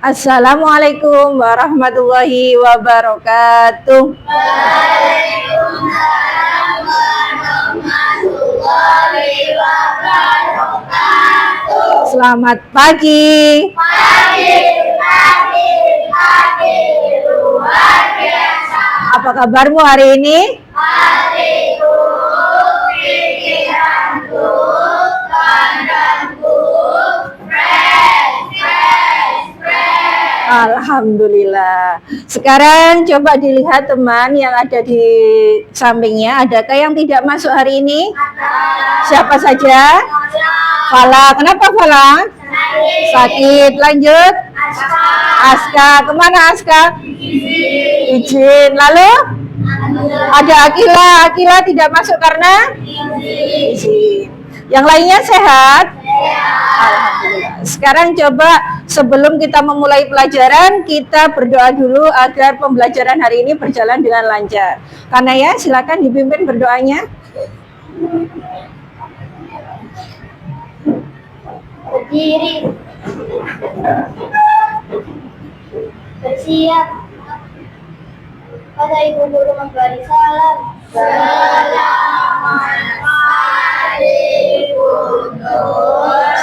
Assalamualaikum warahmatullahi wabarakatuh. Waalaikumsalam warahmatullahi wabarakatuh. Selamat pagi. Pagi luar biasa. Apa kabarmu hari ini? Hatiku, pikiranku, pandangku, fresh. Alhamdulillah. Sekarang coba dilihat teman yang ada di sampingnya. Adakah yang tidak masuk hari ini? Siapa saja? Fala. Kenapa Fala? Sakit. Lanjut. Aska. Kemana Aska? Izin. Lalu? Ada Akila. Akila tidak masuk karena? Izin. Yang lainnya sehat? Alhamdulillah. Sekarang coba sebelum kita memulai pelajaran, kita berdoa dulu agar pembelajaran hari ini berjalan dengan lancar. Karena ya, silakan dipimpin berdoanya. Berdiri. Bersiap. Pada ibu guru memberi salam.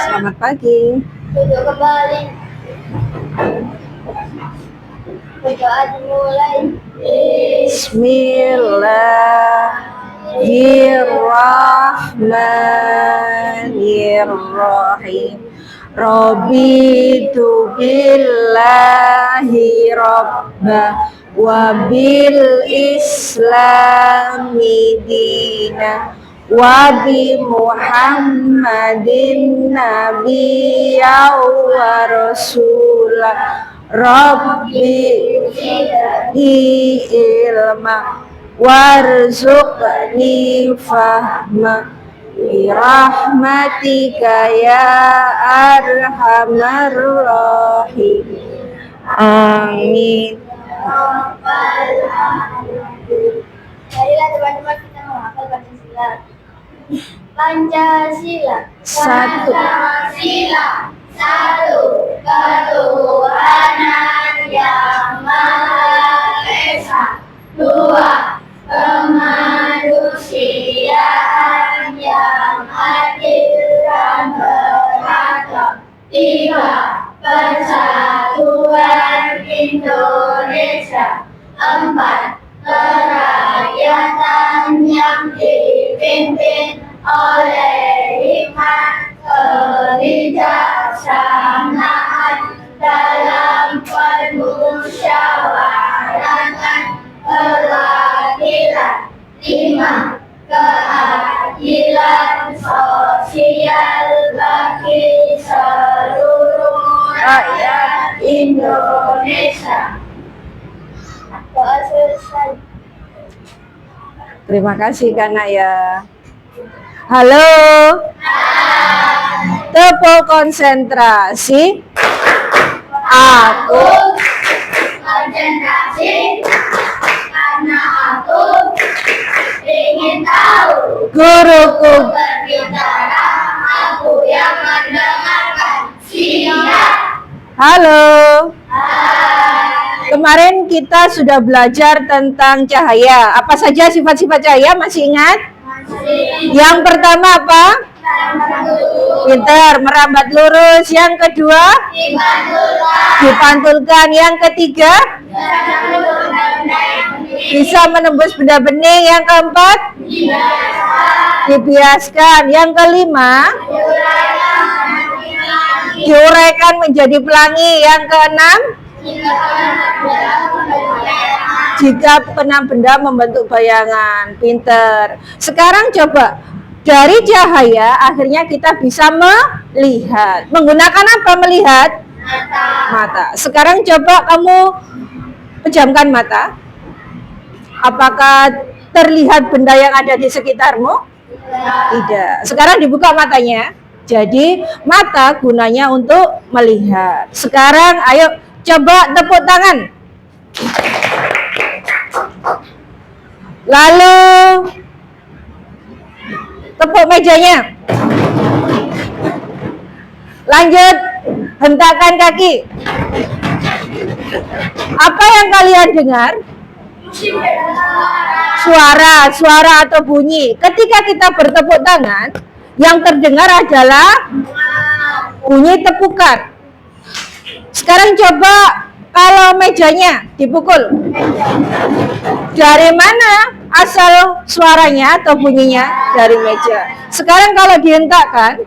Selamat pagi. Duduk kembali. Berdoa dimulai. Bismillahirrahmanirrahim. Raditu billahi rabba wa bil islami dina wa bi Muhammadin nabiyya wa rasulah. Rabbi ilma warzuqni fahma birahmatika ya arhamar rahim. Amin. Marilah teman-teman kita menghafal Pancasila. Pancasila. Satu. Pancasila. Satu. Ketuhanan yang Maha Esa. Dua. Kemanusiaan yang adil dan beradab. Tiga. Persatuan Indonesia. Empat. Kerakyatan yang dipimpin oleh hikmat kebijaksanaan dalam permusyawaratan perwakilan. Lima. Keadilan sosial bagi seluruh rakyat Indonesia. Doa selesai. Terima kasih Kana ya. Halo. Tepuk konsentrasi. Aku konsentrasi karena aku ingin tahu. Guruku Berbicara, aku yang mendengarkan. Siap. Halo. Hai. Kemarin kita sudah belajar tentang cahaya. Apa saja sifat-sifat cahaya? Masih ingat? Yang pertama apa? Pintar, merambat lurus. Yang kedua? Dipantulkan. Yang ketiga? Bisa menembus benda bening. Yang keempat? Dibiaskan. Yang kelima? Diuraikan menjadi pelangi. Yang keenam? Jika kena benda membentuk bayangan. Pinter. Sekarang coba dari cahaya akhirnya kita bisa melihat. Menggunakan apa melihat? Mata. Sekarang coba kamu pejamkan mata. Apakah terlihat benda yang ada di sekitarmu? Tidak. Sekarang dibuka matanya. Jadi mata gunanya untuk melihat. Sekarang ayo coba tepuk tangan. Lalu tepuk mejanya. Lanjut, hentakan kaki. Apa yang kalian dengar? Suara atau bunyi. Ketika kita bertepuk tangan, yang terdengar adalah bunyi tepukan. Sekarang coba kalau mejanya dipukul. Dari mana asal suaranya atau bunyinya? Dari meja. Sekarang kalau dihentakkan,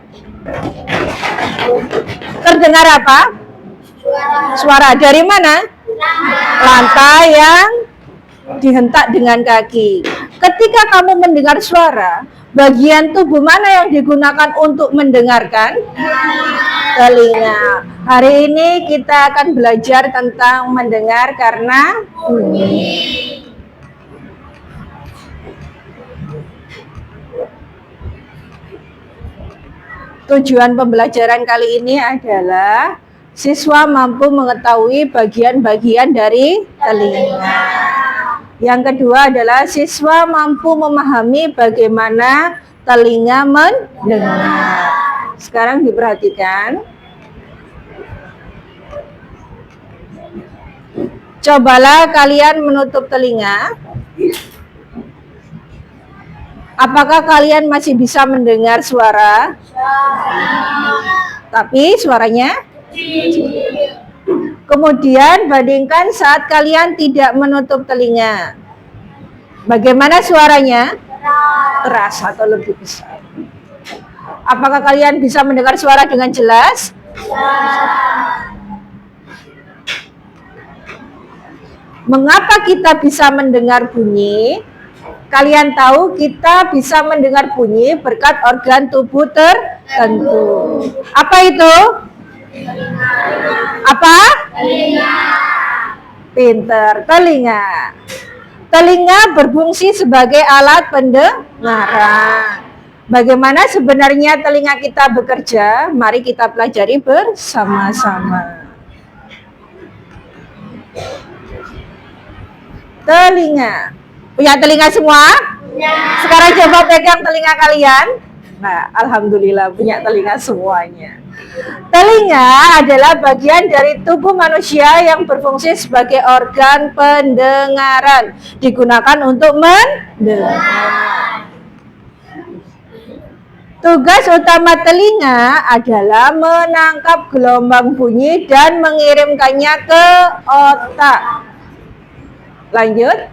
terdengar apa? Suara. Dari mana? Lantai yang dihentak dengan kaki. Ketika kamu mendengar suara, bagian tubuh mana yang digunakan untuk mendengarkan? Telinga. Hari ini kita akan belajar tentang mendengar karena bunyi. Tujuan pembelajaran kali ini adalah siswa mampu mengetahui bagian-bagian dari telinga. Yang kedua adalah siswa mampu memahami bagaimana telinga mendengar. Sekarang diperhatikan. Cobalah kalian menutup telinga. Apakah kalian masih bisa mendengar suara? Tapi suaranya? Kemudian bandingkan saat kalian tidak menutup telinga. Bagaimana suaranya? Keras atau lebih besar. Apakah kalian bisa mendengar suara dengan jelas? Mengapa kita bisa mendengar bunyi? Kalian tahu kita bisa mendengar bunyi berkat organ tubuh tertentu. Apa itu? Apa? Telinga. Pinter, telinga. Telinga berfungsi sebagai alat pendengaran. Bagaimana sebenarnya telinga kita bekerja? Mari kita pelajari bersama-sama. Telinga. Punya telinga semua? Sekarang coba pegang telinga kalian. Nah, alhamdulillah punya telinga semuanya. Telinga adalah bagian dari tubuh manusia yang berfungsi sebagai organ pendengaran. Digunakan untuk mendengar. Tugas utama telinga adalah menangkap gelombang bunyi dan mengirimkannya ke otak. Lanjut.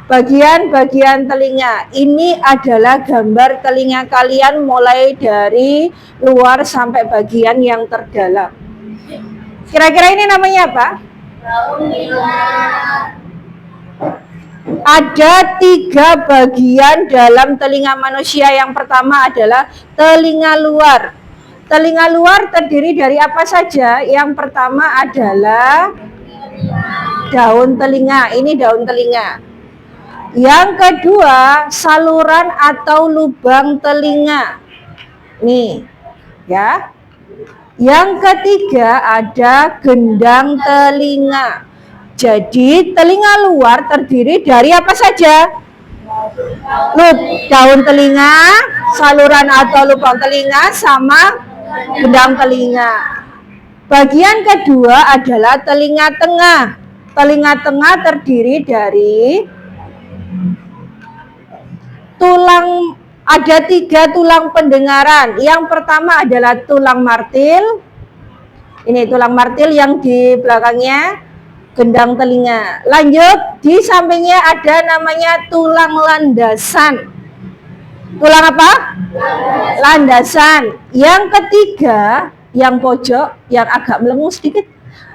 Bagian-bagian telinga. Ini adalah gambar telinga kalian mulai dari luar sampai bagian yang terdalam. Kira-kira ini namanya apa? Ada 3 bagian dalam telinga manusia. Yang pertama adalah telinga luar. Telinga luar terdiri dari apa saja? Yang pertama adalah daun telinga. Ini daun telinga. Yang kedua, saluran atau lubang telinga. Nih, ya. Yang ketiga ada gendang telinga. Jadi, telinga luar terdiri dari apa saja? Daun telinga, saluran atau lubang telinga, sama gendang telinga. Bagian kedua adalah telinga tengah. Telinga tengah terdiri dari tulang, ada 3 tulang pendengaran. Yang pertama adalah tulang martil. Ini tulang martil yang di belakangnya gendang telinga. Lanjut, di sampingnya ada namanya tulang landasan. Tulang apa? Landasan. Yang ketiga, yang pojok, yang agak melengung sedikit,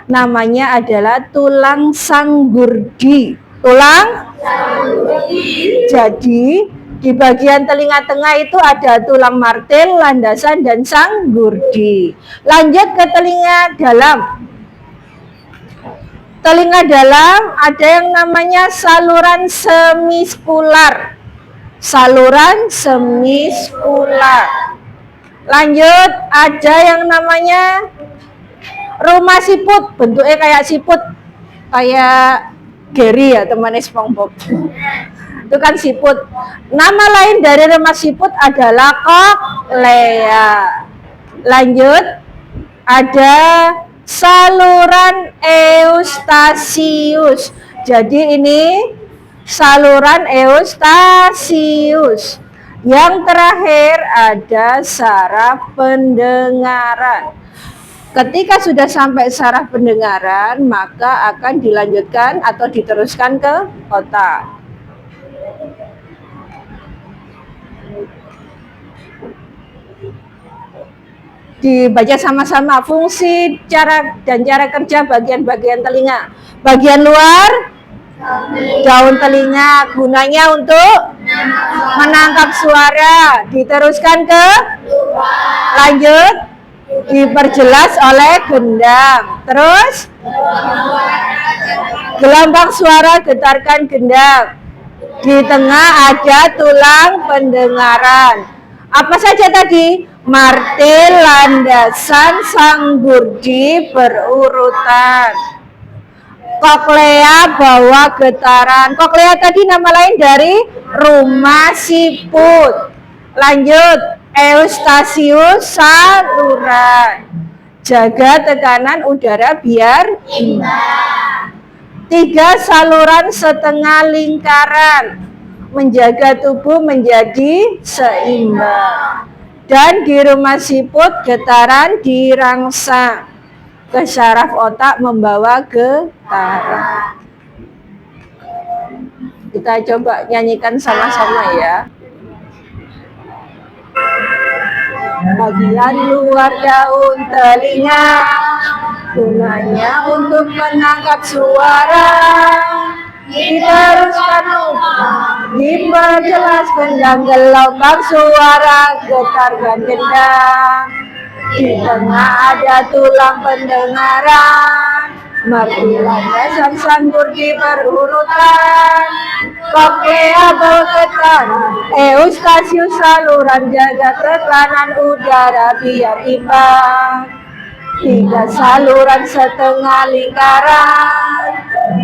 namanya adalah tulang sanggurdi. Tulang sanggurdi. Jadi di bagian telinga tengah itu ada tulang martil, landasan, dan sanggurdi. Lanjut ke telinga dalam. Telinga dalam ada yang namanya saluran semiskular. Saluran semiskular. Lanjut, ada yang namanya rumah siput. Bentuknya kayak siput. Kayak Gary ya, temannya SpongeBob. Itu kan siput. Nama lain dari rumah siput adalah koklea. Lanjut, ada saluran eustasius. Jadi ini saluran eustasius. Yang terakhir ada saraf pendengaran. Ketika sudah sampai saraf pendengaran, maka akan dilanjutkan atau diteruskan ke otak. Dibaca sama-sama fungsi cara kerja bagian-bagian telinga. Bagian luar daun telinga gunanya untuk menangkap suara. Diteruskan ke lanjut diperjelas oleh gendang. Terus gelombang suara getarkan gendang. Di tengah ada tulang pendengaran. Apa saja tadi? Martil, landasan, sanggurdi berurutan. Koklea bawa getaran. Koklea tadi nama lain dari rumah siput. Lanjut. Eustasius saluran. Jaga tekanan udara biar imbang. 3 saluran setengah lingkaran. Menjaga tubuh menjadi seimbang. Dan di rumah siput getaran dirangsang. Ke saraf otak membawa getaran. Kita coba nyanyikan sama-sama ya. Bagian luar daun telinga gunanya untuk menangkap suara. Diteruskan diperjelas gendang, gelombang suara getarkan gendang. Di tengah ada tulang pendengaran. Martil, landasan, sanggurdi berurutan. Koklea bawa getaran. Eustasius saluran jaga tekanan udara biar imbang. 3 saluran setengah lingkaran.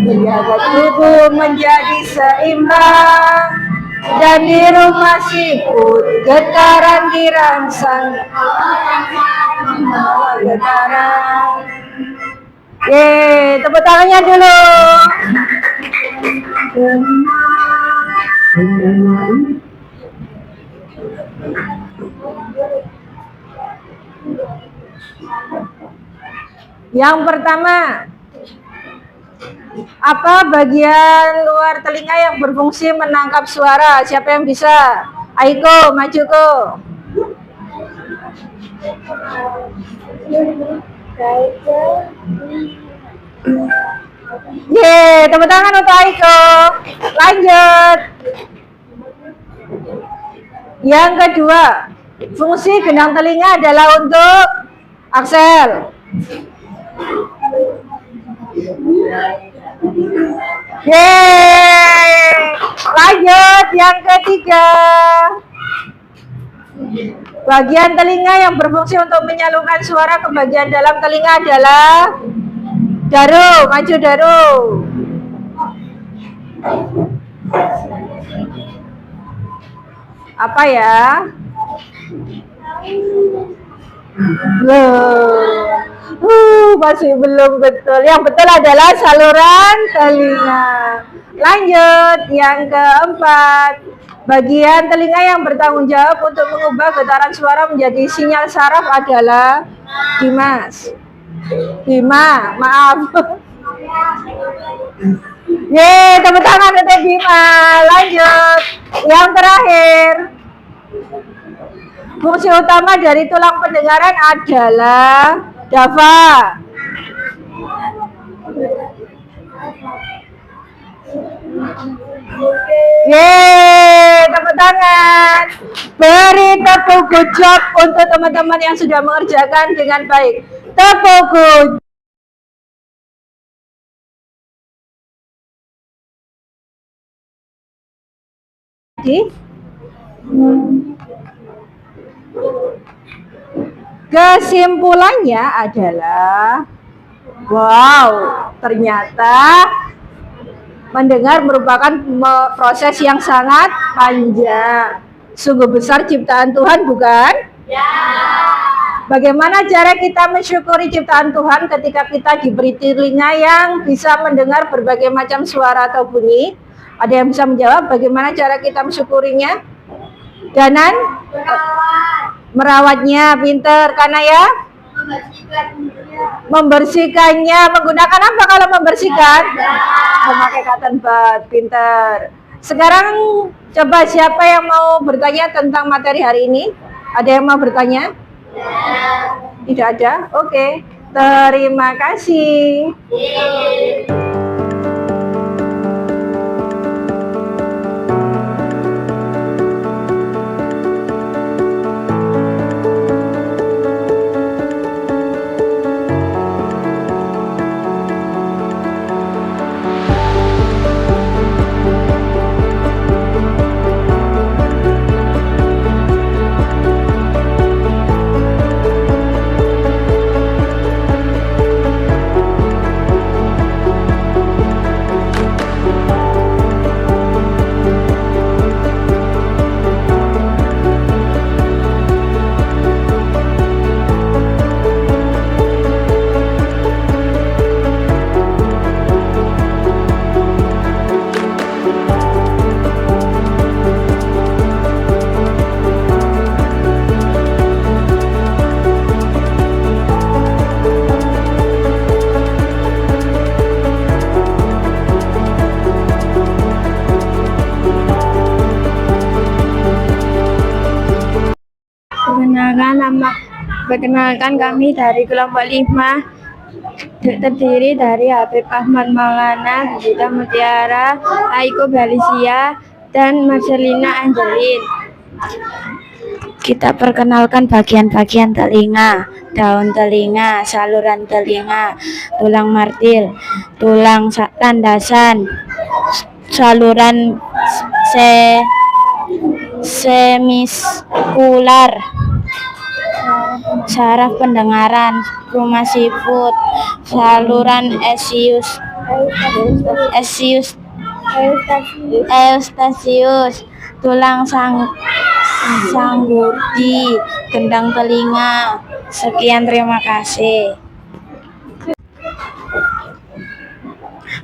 Menjaga tubuh menjadi seimbang. Dan di rumah siput getaran dirangsang. Getaran. Yeay, tepuk tangannya dulu. Yang pertama, apa bagian luar telinga yang berfungsi menangkap suara? Siapa yang bisa? Aiko, maju ko. Yeay, tepuk tangan untuk Aiko. Lanjut. Yang kedua, fungsi gendang telinga adalah untuk Axel. Yeay. Lanjut yang ketiga. Bagian telinga yang berfungsi untuk menyalurkan suara ke bagian dalam telinga adalah Daru, maju Daru. Apa ya? Masih belum betul. Yang betul adalah saluran telinga. Lanjut yang keempat. Bagian telinga yang bertanggung jawab untuk mengubah getaran suara menjadi sinyal saraf adalah Dimas. Bima, maaf. Yeay, tepuk tangan untuk Bima. Lanjut. Yang terakhir. Fungsi utama dari tulang pendengaran adalah Dava. Yeay, tepuk tangan. Beri tepuk good job untuk teman-teman yang sudah mengerjakan dengan baik. Tepuk good. Kesimpulannya adalah, wow, ternyata mendengar merupakan proses yang sangat panjang. Sungguh besar ciptaan Tuhan, bukan? Ya. Bagaimana cara kita mensyukuri ciptaan Tuhan ketika kita diberi telinga yang bisa mendengar berbagai macam suara atau bunyi? Ada yang bisa menjawab bagaimana cara kita mensyukurinya? Danan? Merawatnya, pinter. Karena ya? Membersihkannya. Menggunakan apa kalau membersihkan? Memakai cotton bud, pinter. Sekarang coba siapa yang mau bertanya tentang materi hari ini? Ada yang mau bertanya? Tidak ada? Oke. Terima kasih. Perkenalkan kami dari kelompok 5 terdiri dari Habib Ahmad Maulana, Bibita Mutiara, Aiko Balisia, dan Marcelina Angelin. Kita perkenalkan bagian-bagian telinga, daun telinga, saluran telinga, tulang martil, tulang landasan, saluran semiskular, saraf pendengaran, rumah siput, saluran eustasius, tulang sanggurdi, gendang telinga. Sekian, terima kasih.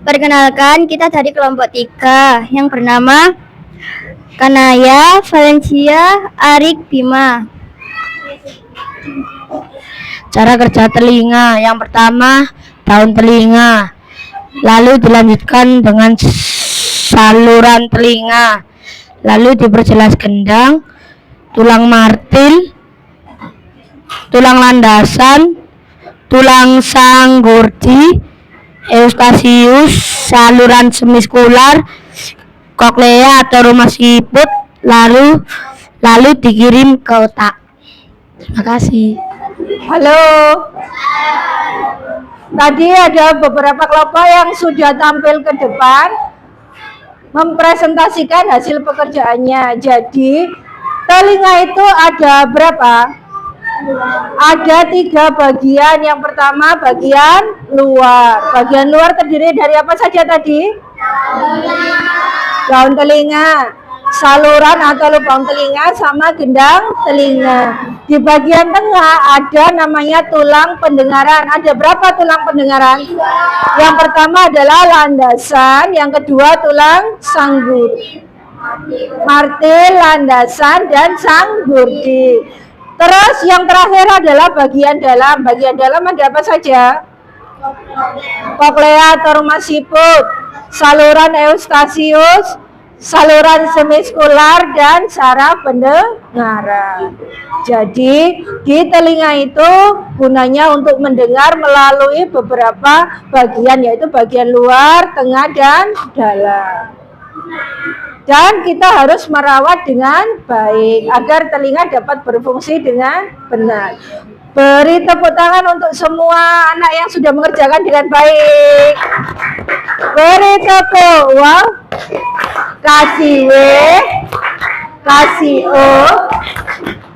Perkenalkan, kita dari kelompok 3 yang bernama Kanaya, Valencia, Arik, Bima. Cara kerja telinga, yang pertama daun telinga, lalu dilanjutkan dengan saluran telinga, lalu diperjelas gendang, tulang martil, tulang landasan, tulang sanggurdi, eustasius, saluran semiskular, koklea atau rumah siput, lalu dikirim ke otak. Terima kasih. Halo. Tadi ada beberapa kelompok yang sudah tampil ke depan mempresentasikan hasil pekerjaannya. Jadi telinga itu ada berapa? Ada 3 bagian. Yang pertama bagian luar. Bagian luar terdiri dari apa saja tadi? Daun telinga, saluran atau lubang telinga, sama gendang telinga. Di bagian tengah ada namanya tulang pendengaran. Ada berapa tulang pendengaran? Yang pertama adalah landasan, yang kedua tulang sanggurdi, martil, landasan, dan sanggurdi. Terus yang terakhir adalah bagian dalam. Bagian dalam ada apa saja? Koklea atau rumah siput, saluran eustasius, saluran semiskular, dan saraf pendengaran. Jadi di telinga itu gunanya untuk mendengar melalui beberapa bagian, yaitu bagian luar, tengah, dan dalam. Dan kita harus merawat dengan baik agar telinga dapat berfungsi dengan benar. Beri tepuk tangan untuk semua anak yang sudah mengerjakan dengan baik. Beri tepuk. Wow. Kasih W, kasih O,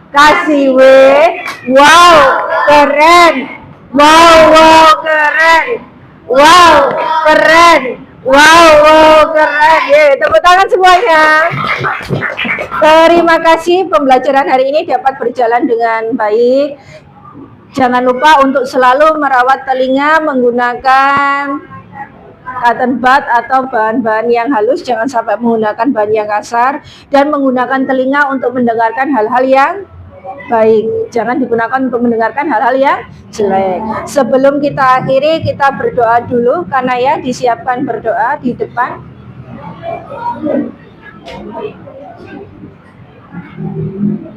kasih W. Wow, keren. Wow, keren. Wow, keren. Wow, keren. Tepuk tangan semuanya. Terima kasih, pembelajaran hari ini dapat berjalan dengan baik. Jangan lupa untuk selalu merawat telinga menggunakan cotton bud atau bahan-bahan yang halus, jangan sampai menggunakan bahan yang kasar, dan menggunakan telinga untuk mendengarkan hal-hal yang baik. Jangan digunakan untuk mendengarkan hal-hal yang jelek. Sebelum kita akhiri, kita berdoa dulu, karena ya disiapkan berdoa di depan.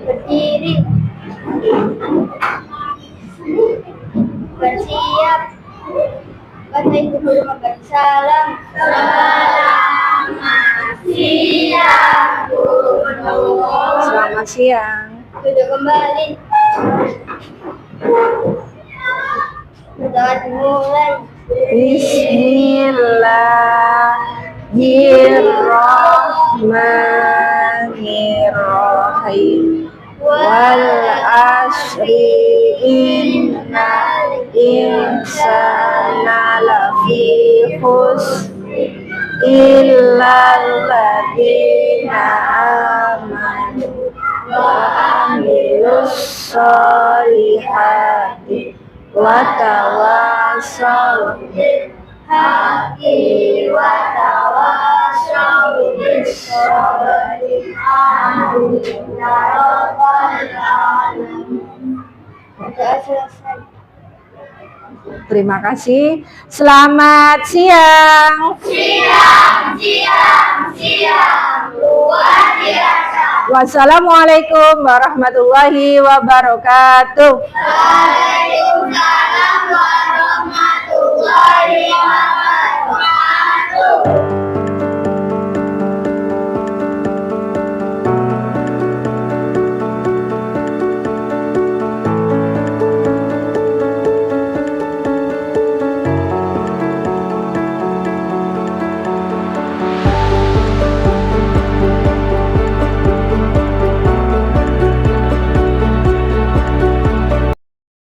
Berdiri. Bersiap. Baca ibu guru memberi salam. Selamat siang, Guru. Selamat siang. Duduk kembali. Berdoa dimulai. Bismillahirrahmanirrahim. Wal asri innal insana lafi khusr illal ladzina amanu wa amilus solihati wa tawassaw bil haqqi wa tawassaw bis sabri. Amin ya rabbal alamin. Berdoa selesai. Terima kasih. Selamat siang. Siang, luar biasa. Wassalamualaikum warahmatullahi wabarakatuh. Waalaikumsalam warahmatullahi wabarakatuh.